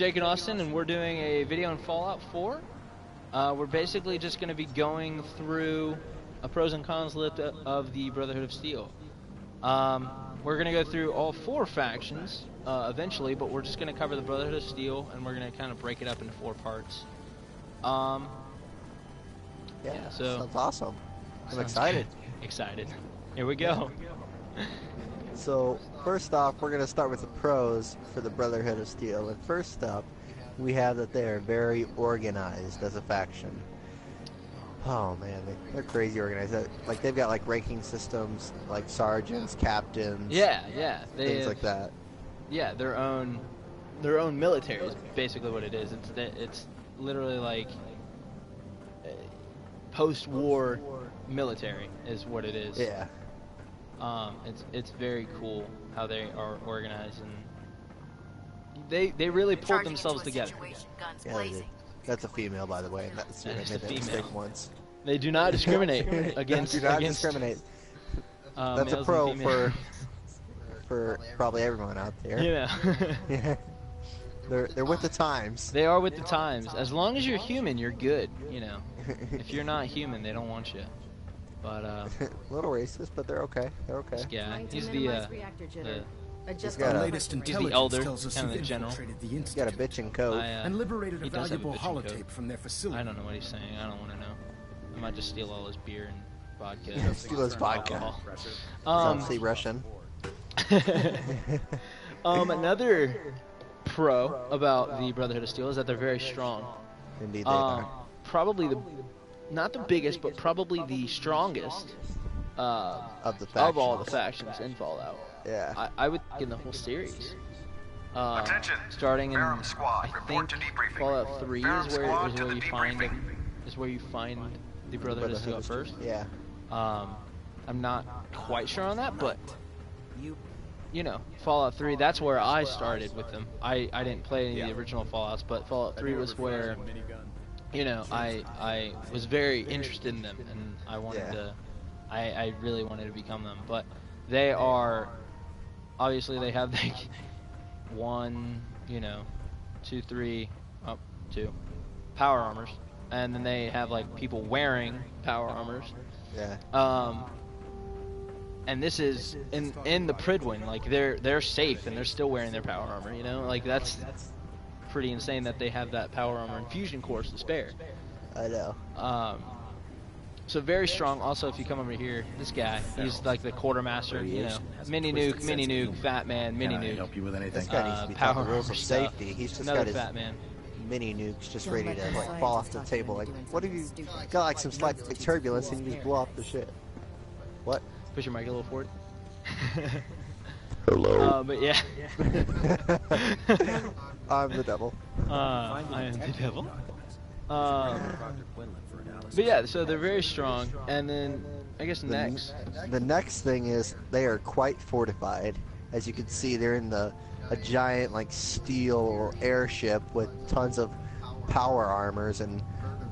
Jake and Austin, and we're doing a video on Fallout 4. We're basically just going to be going through a pros and cons list of the Brotherhood of Steel. We're going to go through all 4 factions eventually, but we're just going to cover the Brotherhood of Steel, and we're going to kind of break it up into 4 parts. Yeah, so sounds awesome. I'm excited. Excited. Here we go. So, first off, we're going to start with the pros for the Brotherhood of Steel. And first up, we have that they are very organized as a faction. Oh man, they're crazy organized. Like, they've got like ranking systems, like sergeants, captains. Yeah, things like that. Yeah, their own military is basically what it is. It's literally like post-war military is what it is. Yeah. It's very cool how they are organized, and they really pulled themselves together. Yeah, they did. That's a female, by the way. And that's I made that mistake once. They do not discriminate against. Do not discriminate. That's a pro for probably everyone out there. Yeah. They're with the times. They are with the times. As long as you're human, you're good. You know. If you're not human, they don't want you. But a little racist, but they're okay. They're okay. This guy, he's the latest intelligence elder, tells us kind of the you've general. infiltrated the He's got a Institute bitchin' coat. and liberated a he does have a valuable bitchin' holotape coat. from their facility. I don't know what he's saying. I don't want to know. I might just steal all his beer and vodka. Steal his vodka. Obviously Russian. Another pro about the Brotherhood of Steel is that they're very strong. Indeed, they are. Probably not the biggest, but probably the strongest of all the factions in Fallout. Yeah. I would think in the whole series. Attention. Starting in Verum Squad, I report think to debriefing. Fallout 3 Verum is where Squad to the you find the Brotherhood of Steel at first. Yeah. I'm not quite sure on that, but you know, Fallout 3, that's where I started with them. I didn't play any of the original Fallouts, but Fallout 3 was where, you know, I was very interested in them, and I wanted to, I really wanted to become them. But they are, obviously they have like 1, you know, 2, 3, up 2 power armors, and then they have like people wearing power armors. Yeah. And this is in the Pridwin, like they're safe and they're still wearing their power armor, you know, like that's pretty insane that they have that power armor and fusion cores to spare. I know. So very strong. Also, if you come over here, this guy, he's like the quartermaster, you know, mini nuke, fat man, mini nuke. Help you with anything? This guy needs to be taught the rules of safety. He's just Another got his fat man. mini nukes just ready to like fall off the table. Like, what if you got like some slight turbulence and you just blow off the shit? What? Push your mic a little forward. Hello. But yeah. I'm the devil. I am the devil. But yeah, so they're very strong, and then I guess the next thing is they are quite fortified. As you can see, they're in a giant like steel airship with tons of power armors and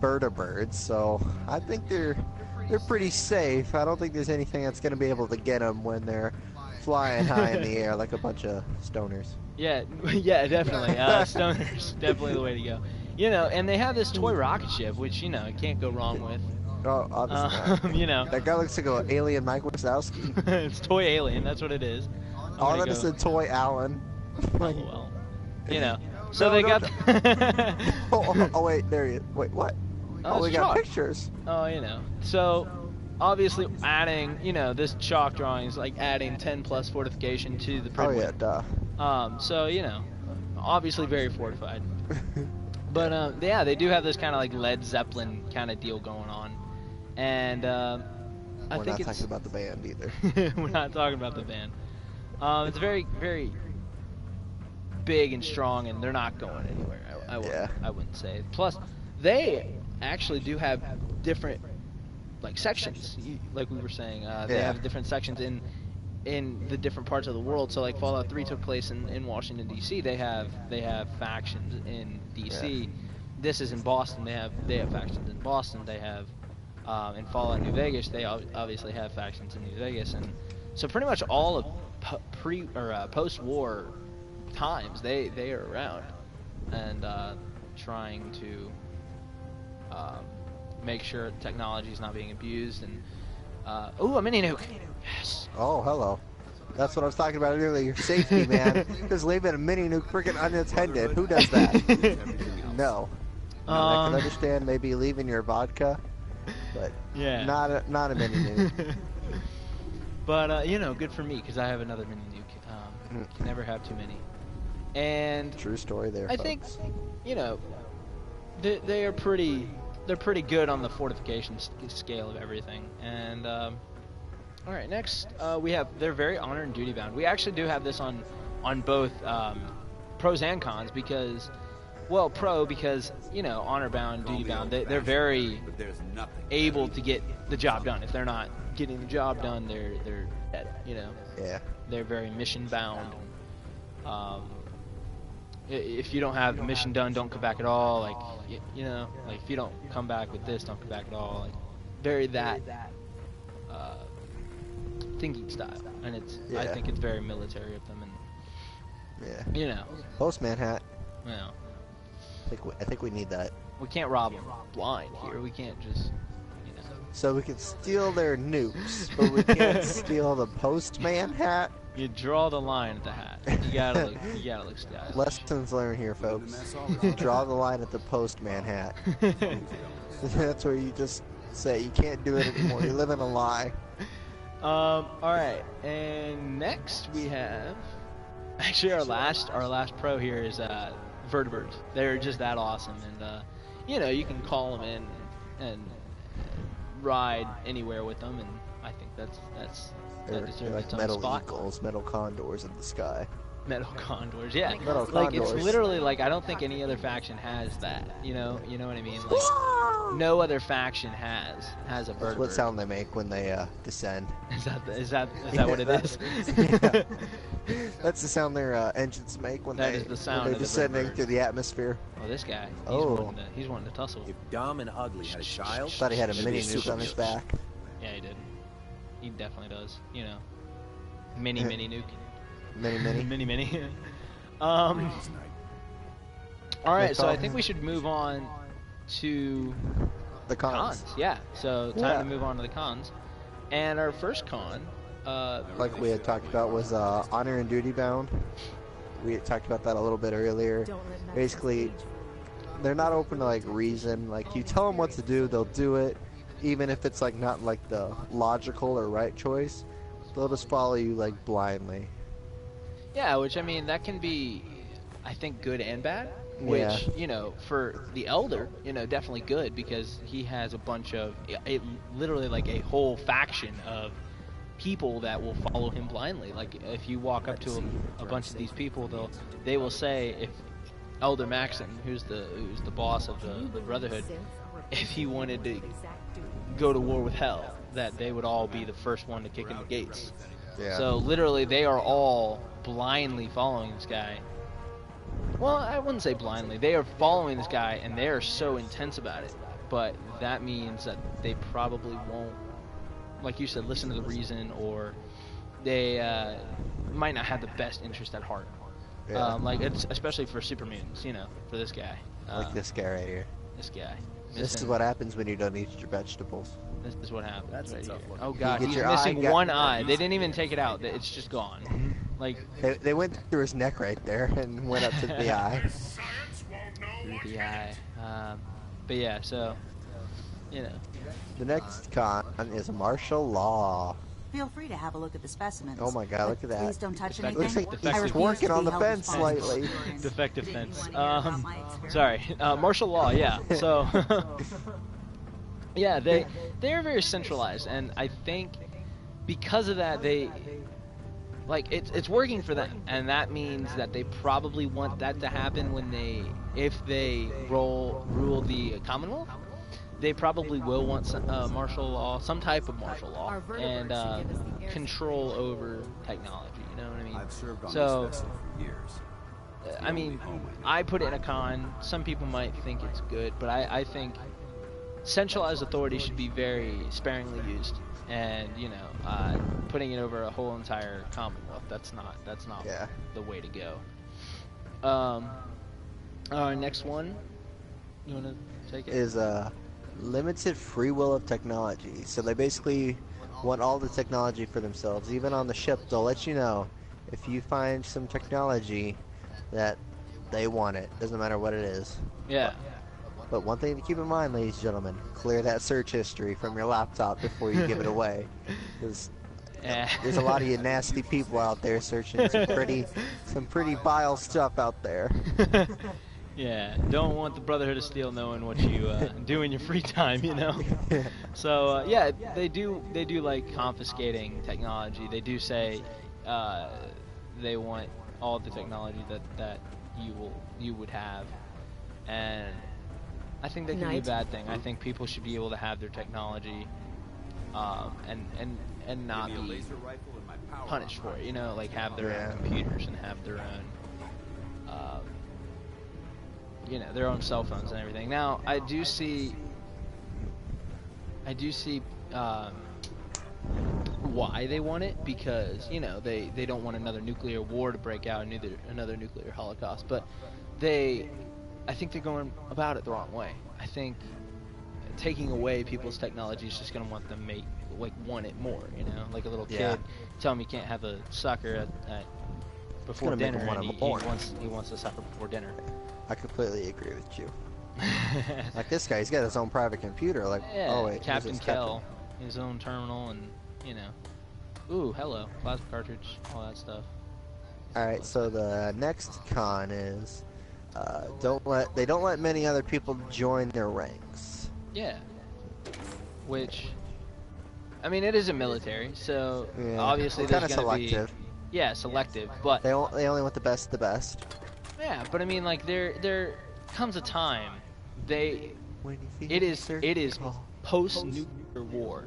vertibirds. So I think they're pretty safe. I don't think there's anything that's going to be able to get them when they're flying high in the air like a bunch of stoners. Yeah, definitely. Stoners, definitely the way to go. You know, and they have this toy rocket ship, which, you know, you can't go wrong with. Oh, obviously not. You know. That guy looks like an alien Mike Wazowski. It's Toy Alien, that's what it is. All that is a Toy Alan. Oh, well. You know. So they got... oh, wait, there he is. Wait, what? Oh, we got pictures. Oh, you know. So, obviously, adding, you know, this chalk drawing is like adding 10 plus fortification to the Pridwin. Oh, yeah, duh. So, you know, obviously very fortified. But, yeah, they do have this kind of like Led Zeppelin kind of deal going on. And, I think We're not talking about the band either. We're not talking about the band. It's very, very big and strong, and they're not going anywhere. I wouldn't say. Plus, they actually do have different like sections, like we were saying. They have different sections in the different parts of the world. So like Fallout 3 took place in Washington D.C. They have factions in D.C. Yeah. This is in Boston. They have factions in Boston. They have in Fallout New Vegas. They obviously have factions in New Vegas, and so pretty much all of post-war times they are around. and trying to make sure technology is not being abused. And ooh, a mini nuke. Yes. Oh, hello. That's what I was talking about earlier. Safety, man. Just leaving a mini nuke freaking unattended. Who does that? No. I can understand maybe leaving your vodka, but yeah, not a mini nuke. But you know, good for me because I have another mini nuke. Can never have too many. And true story there. I folks. think, you know, they're pretty good on the fortification scale of everything. And all right, next they're very honor and duty bound. We actually do have this on both pros and cons because, well, pro because, you know, honor bound, duty bound. They're very able to get the job done. If they're not getting the job done, they're dead. You know. Yeah. They're very mission bound. If you don't have the mission done, don't come back at all. Like, you know, like if you don't come back with this, don't come back at all. Like, very that thinking style, and I think it's very military of them, and you know, postman hat. You know, I think we need that. We can't rob them blind here. We can't just. So we can steal their nukes, but we can't steal the postman hat. You draw the line at the hat. You gotta look stylish. Lessons learned here, folks. Draw the line at the postman hat. That's where you just say you can't do it anymore. You live in a lie. All right, and next we have actually our last pro here is vertebrates. They're just that awesome, and you know, you can call them in and ride anywhere with them, and I think that deserves like its own metal spot. eagles, metal condors in the sky. Metal condors, yeah. Metal like condors. It's literally like I don't think any other faction has that. You know what I mean? Like no other faction has a vertebrate. That's what sound they make when they descend. Is that what it is? Yeah. That's the sound their engines make when That is the sound they're of the descending vertebrate. through the atmosphere. Oh, this guy. Oh. He's wanting to tussle. If Dumb and Ugly had a child, Thought he had a that'd mini be nuke on his back. Yeah, he did. He definitely does. You know, mini nuke. Mini. All right, so I think we should move on to the cons. Yeah, so time to move on to the cons. And our first con, like we had talked about, was honor and duty bound. We had talked about that a little bit earlier. Basically, they're not open to like reason. Like you tell them what to do, they'll do it, even if it's like not like the logical or right choice. They'll just follow you like blindly. Yeah, which I mean that can be, I think, good and bad. Which you know, for the Elder, you know, definitely good because he has a bunch of, literally like a whole faction of people that will follow him blindly. Like if you walk up to a bunch of these people, they will say, if Elder Maxim, who's the boss of the Brotherhood, if he wanted to go to war with Hell, that they would all be the first one to kick in the gates. Yeah. So literally, they are all blindly following this guy. Well, I wouldn't say blindly. They are following this guy, and they are so intense about it. But that means that they probably won't, like you said, listen to the reason, or they might not have the best interest at heart. Yeah. Like it's especially for super mutants, you know, for this guy. Like this guy right here. This guy. This is what happens when you don't eat your vegetables. This is what happens. That's right a tough here. one. Oh god, You he's get your missing eye- one eye. They didn't even take it out. It's just gone. Like They went through his neck right there and went up to the eye. through the eye. But yeah, so you know. The next con is martial law. Feel free to have a look at the specimens. Oh my god, look at that. Please don't touch Defective- anything. Looks like defective- I he's refuse to twerking on be the held fence responsible slightly. for your Defective Did fence. anyone hear about my experiment? Sorry. Martial law. Yeah. So. Yeah, they're very centralized, and I think because of that, it's working for them, and that means that they probably want that to happen if they rule the Commonwealth. They probably will want some martial law, some type of martial law, and control over technology. You know what I mean? I've served on So, this vessel for years. I mean, I put it in a con. Some people might think it's good, but I think centralized authority should be very sparingly used, and you know, putting it over a whole entire Commonwealth, that's not Yeah. the way to go. Next one. You want to take it? Is limited free will of technology. So they basically want all the technology for themselves. Even on the ship, they'll let you know if you find some technology that they want it. Doesn't matter what it is. Yeah. But one thing to keep in mind, ladies and gentlemen, clear that search history from your laptop before you give it away. Because there's a lot of you nasty people out there searching some pretty vile stuff out there. Yeah, don't want the Brotherhood of Steel knowing what you do in your free time, you know. So yeah, they do like confiscating technology. They do say they want all the technology that you would have, and I think that can be a bad thing. I think people should be able to have their technology, and not be punished for it. You know, like have their own computers and have their own, you know, their own cell phones and everything. Now, I do see why they want it, because, you know, they don't want another nuclear war to break out, another nuclear holocaust. But I think they're going about it the wrong way. I think taking away people's technology is just going to want them want it more, you know? Like a little kid, tell him you can't have a sucker before dinner, and he wants a sucker before dinner. I completely agree with you. Like this guy, he's got his own private computer. Like, yeah, oh wait, Captain Kell, his own terminal, and you know, ooh, hello, plasma cartridge, all that stuff. All right, so the next con is they don't let many other people join their ranks. Yeah, which, I mean, it is a military, so obviously there's going to be selective. Yeah, selective, but they only want the best of the best. Yeah, but I mean, like there comes a time it is post-nuclear war.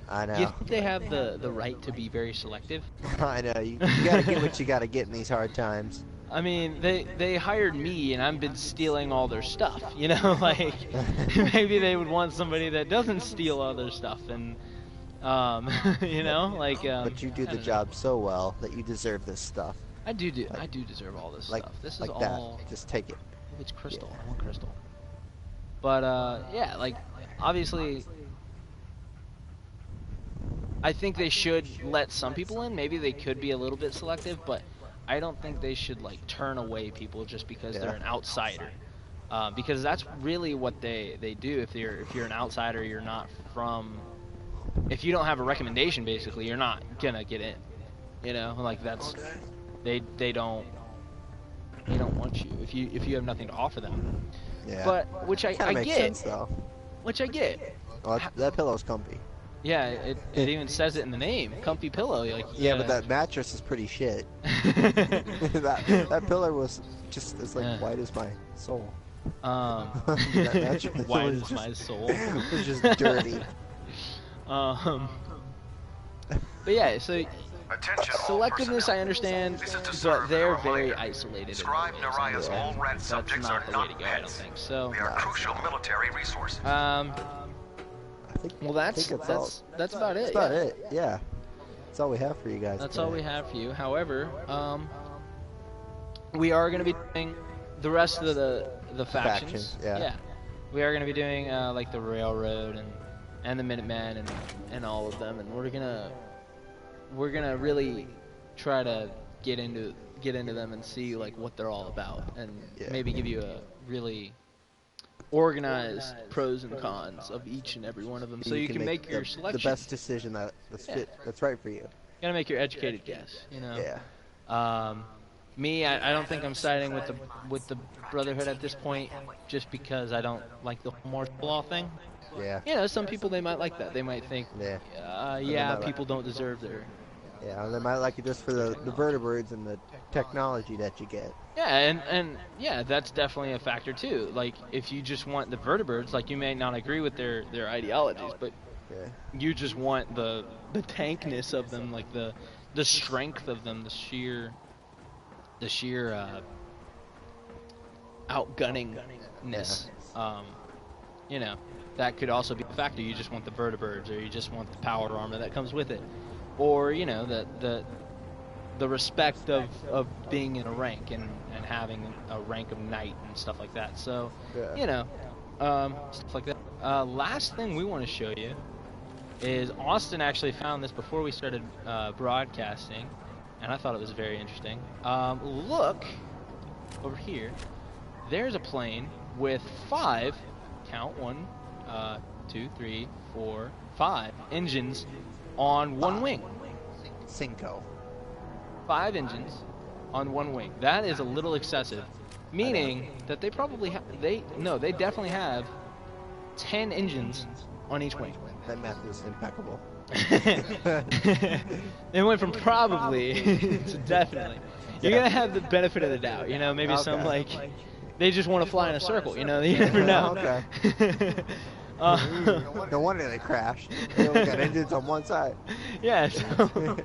I know. You think they have the right to be very selective? I know. You gotta get what you gotta get in these hard times. I mean, they hired me, and I've been stealing all their stuff. You know, like maybe they would want somebody that doesn't steal all their stuff, and you know, like. But you do the job so well that you deserve this stuff. I do deserve all this stuff. This is all. That. Just take it. It's crystal. I want crystal. But yeah, like obviously, I think they should let some people in. Maybe they could be a little bit selective, but I don't think they should like turn away people just because they're an outsider. Because that's really what they do. If you're an outsider, you're not from. If you don't have a recommendation, basically, you're not gonna get in. You know, like that's. They don't want you if you have nothing to offer them. Yeah. But which I makes get. Sense, though. Which I get. Well, that pillow's comfy. Yeah, it even says it in the name, comfy pillow. Like yeah, but that mattress is pretty shit. that pillow was just like white as my soul. White as my soul. It was just dirty. But yeah, so. Selectiveness, I understand, but they're very isolated. Scribe Naraya's all red That's subjects not are the way to not go, I don't pets. think. So, They are crucial military resources. Well, that's about it. That's about it. Yeah, that's all we have for you guys. That's today. all we have for you. However, we are going to be doing the rest of the factions. Yeah. We are going to be doing like the Railroad and the Minutemen and all of them, and we're gonna really try to get into them and see like what they're all about, and maybe give you a really organized pros and cons of each and every one of them, so you can make your selection. The best decision that's right for you. You gotta make your educated guess, you know. Yeah. Me, I don't think I'm siding with the Brotherhood at this point, just because I don't like the martial law thing. Yeah. You know, some people they might like that. They might think, people don't deserve their. Yeah, they might like it just for the vertebrates and the technology that you get. Yeah, and yeah, that's definitely a factor too. Like, if you just want the vertebrates, like you may not agree with their ideologies, but you just want the tankness of them, like the strength of them, the sheer outgunningness. You know, that could also be a factor. You just want the vertebrates, or you just want the power armor that comes with it. Or, you know, the respect of being in a rank and having a rank of knight and stuff like that. So, Yeah. you know, stuff like that. Last thing we want to show you is Austin actually found this before we started broadcasting, and I thought it was very interesting. Look over here. There's a plane with 5, count 1, 2, 3, 4, 5 engines on one wing. Cinco. 5 engines on one wing. That is a little excessive, meaning that they probably they definitely have 10 engines on each wing. That math is impeccable. They went from probably to definitely. You're gonna have the benefit of the doubt, you know. Maybe some like they just want to fly in a circle, you know. You never know. Okay. No wonder they crashed. They only got engines on one side. Yeah. So,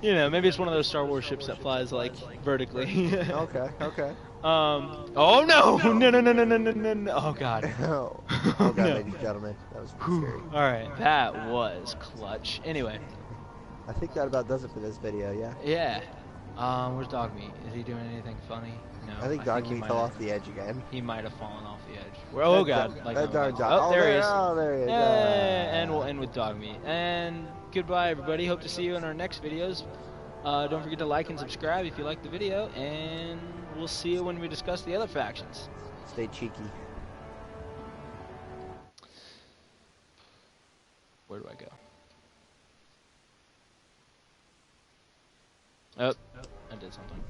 you know, maybe it's one of those Star Wars ships that flies like vertically. Okay. Okay. Oh no! No! Oh god. Oh god, ladies and gentlemen, that was pretty scary. All right, that was clutch. Anyway. I think that about does it for this video. Yeah. Yeah. Where's Dog Meat? Is he doing anything funny? No. I think Dog Meat fell off the edge again. He might have fallen off the edge. Oh god! That dog died. Oh, there he is. Oh, there he is. And we'll end with Dog Meat. And goodbye, everybody. Hope to see you in our next videos. Don't forget to like and subscribe if you liked the video, and we'll see you when we discuss the other factions. Stay cheeky. Where do I go? Oh, I did something.